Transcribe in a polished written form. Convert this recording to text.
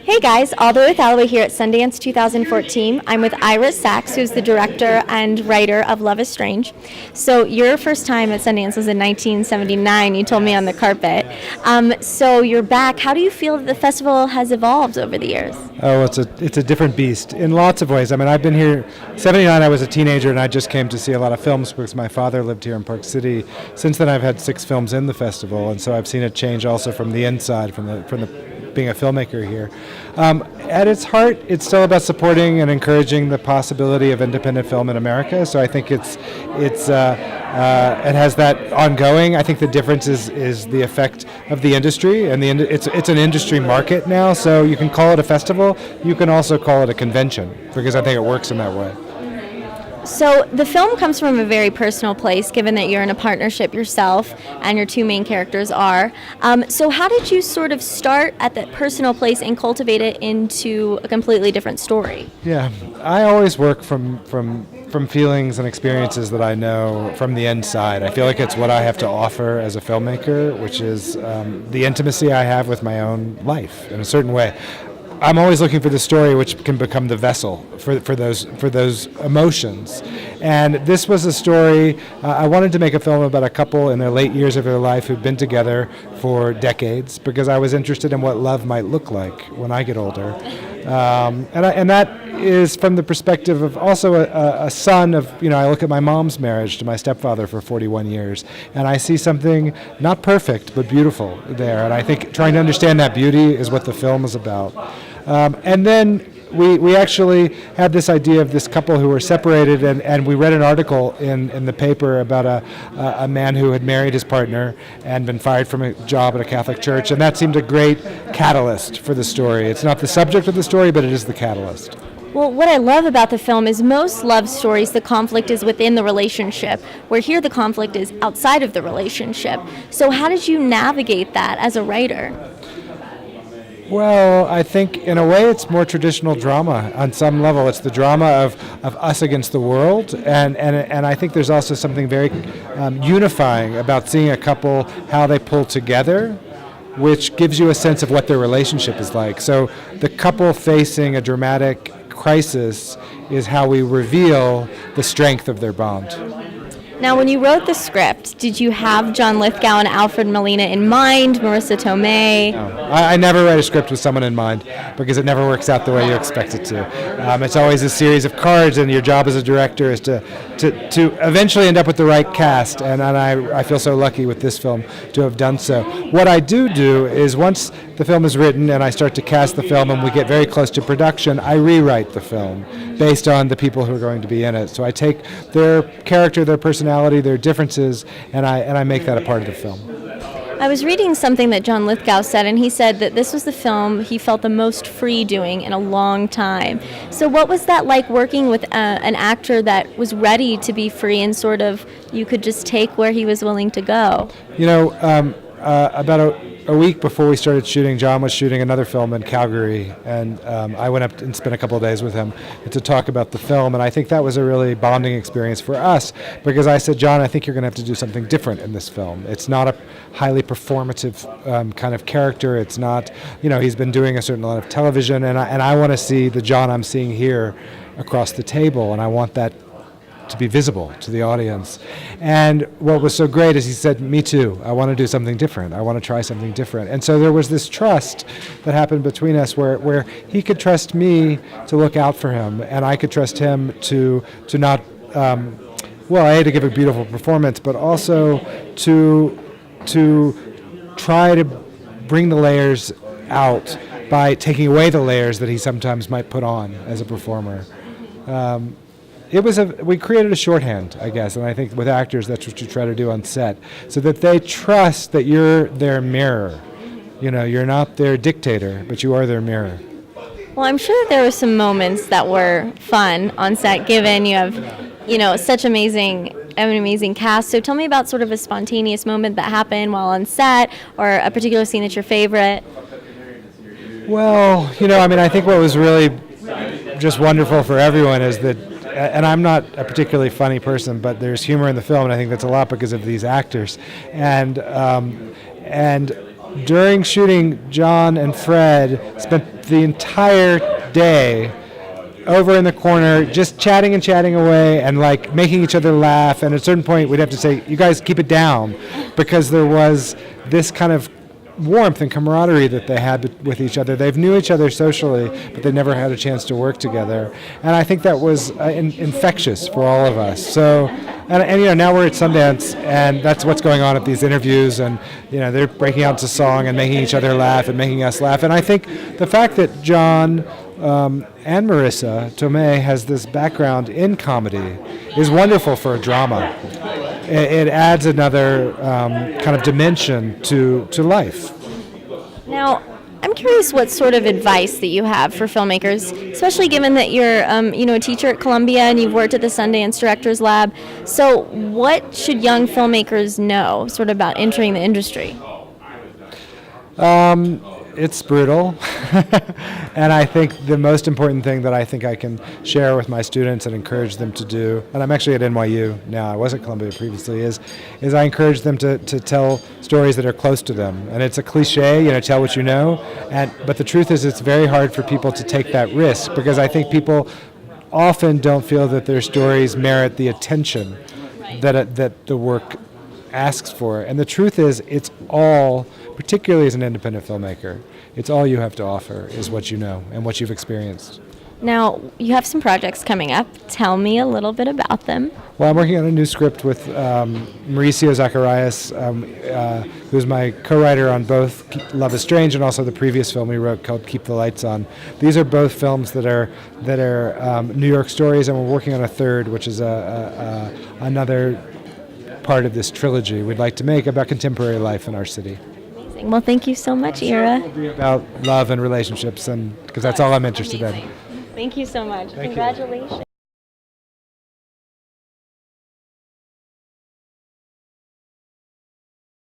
Hey guys, All the Way with Alloway here at Sundance 2014. I'm with Ira Sachs, who's the director and writer of Love is Strange. So your first time at Sundance was in 1979, you told me on the carpet. So you're back. How do you feel that the festival has evolved over the years? Oh, it's a different beast in lots of ways. I mean, I've been here, 79 I was a teenager and I just came to see a lot of films because my father lived here in Park City. Since then I've had 6 films in the festival, and so I've seen it change also from the inside, from the being a filmmaker here. At its heart, it's still about supporting and encouraging the possibility of independent film in America. So I think it has that ongoing. I think the difference is the effect of the industry, and it's an industry market now. So you can call it a festival, you can also call it a convention, because I think it works in that way. So the film comes from a very personal place, given that you're in a partnership yourself and your 2 main characters are. So how did you sort of start at that personal place and cultivate it into a completely different story? Yeah, I always work from feelings and experiences that I know from the inside. I feel like it's what I have to offer as a filmmaker, which is the intimacy I have with my own life in a certain way. I'm always looking for the story which can become the vessel for those emotions. And this was a story, I wanted to make a film about a couple in their late years of their life who'd been together for decades, because I was interested in what love might look like when I get older. And that is from the perspective of also a son of, I look at my mom's marriage to my stepfather for 41 years, and I see something not perfect but beautiful there. And I think trying to understand that beauty is what the film is about. And then we actually had this idea of this couple who were separated, and we read an article in the paper about a man who had married his partner and been fired from a job at a Catholic church, and that seemed a great catalyst for the story. It's not the subject of the story, but it is the catalyst. Well, what I love about the film is most love stories, the conflict is within the relationship, where here the conflict is outside of the relationship. So how did you navigate that as a writer? Well, I think in a way it's more traditional drama on some level. It's the drama of us against the world, and I think there's also something very unifying about seeing a couple, how they pull together, which gives you a sense of what their relationship is like. So the couple facing a dramatic crisis is how we reveal the strength of their bond. Now, when you wrote the script, did you have John Lithgow and Alfred Molina in mind, Marisa Tomei? No, I never write a script with someone in mind, because it never works out the way you expect it to. It's always a series of cards, and your job as a director is to eventually end up with the right cast, and I feel so lucky with this film to have done so. What I do is once the film is written and I start to cast the film and we get very close to production, I rewrite the film based on the people who are going to be in it. So I take their character, their personality, their differences, and I make that a part of the film. I was reading something that John Lithgow said, and he said that this was the film he felt the most free doing in a long time. So what was that like, working with an actor that was ready to be free and sort of you could just take where he was willing to go? About a week before we started shooting, John was shooting another film in Calgary, and I went up and spent a couple of days with him to talk about the film, and I think that was a really bonding experience for us, because I said, John, I think you're going to have to do something different in this film. It's not a highly performative kind of character. It's not, he's been doing a certain amount of television, and I want to see the John I'm seeing here across the table, and I want that to be visible to the audience. And what was so great is he said, me too, I want to do something different. I want to try something different. And so there was this trust that happened between us where he could trust me to look out for him, and I could trust him to not, I had to give a beautiful performance, but also to try to bring the layers out by taking away the layers that he sometimes might put on as a performer. We created a shorthand, I guess, and I think with actors that's what you try to do on set, so that they trust that you're their mirror. You're not their dictator, but you are their mirror. Well, I'm sure that there were some moments that were fun on set, given you have, such an amazing cast. So tell me about sort of a spontaneous moment that happened while on set, or a particular scene that's your favorite. Well, I think what was really just wonderful for everyone is that, and I'm not a particularly funny person, but there's humor in the film, and I think that's a lot because of these actors. And during shooting, John and Fred spent the entire day over in the corner, just chatting and chatting away and like making each other laugh. And at a certain point, we'd have to say, you guys keep it down, because there was this kind of warmth and camaraderie that they had with each other. They knew each other socially, but they never had a chance to work together. And I think that was infectious for all of us. So, and you know, now we're at Sundance, and that's what's going on at these interviews, and you know, they're breaking out into song and making each other laugh and making us laugh. And I think the fact that John and Marisa Tomei has this background in comedy is wonderful for a drama. It adds another kind of dimension to life. Now, I'm curious what sort of advice that you have for filmmakers, especially given that you're, a teacher at Columbia and you've worked at the Sundance Directors Lab. So, what should young filmmakers know, sort of about entering the industry? It's brutal, and I think the most important thing that I think I can share with my students and encourage them to do, and I'm actually at NYU now, I was at Columbia previously, is I encourage them to tell stories that are close to them. And it's a cliche, tell what you know, but the truth is it's very hard for people to take that risk, because I think people often don't feel that their stories merit the attention that the work asks for. And the truth is, it's all, particularly as an independent filmmaker, it's all you have to offer is what you know and what you've experienced. Now, you have some projects coming up. Tell me a little bit about them. Well, I'm working on a new script with Marisa Zacharias, who's my co-writer on both Love is Strange and also the previous film we wrote called Keep the Lights On. These are both films that are New York stories, and we're working on a third, which is another part of this trilogy we'd like to make about contemporary life in our city. Amazing. Well, thank you so much, Ira. It'll be about love and relationships, and because that's all I'm interested in. Thank you so much. Thank you. Congratulations.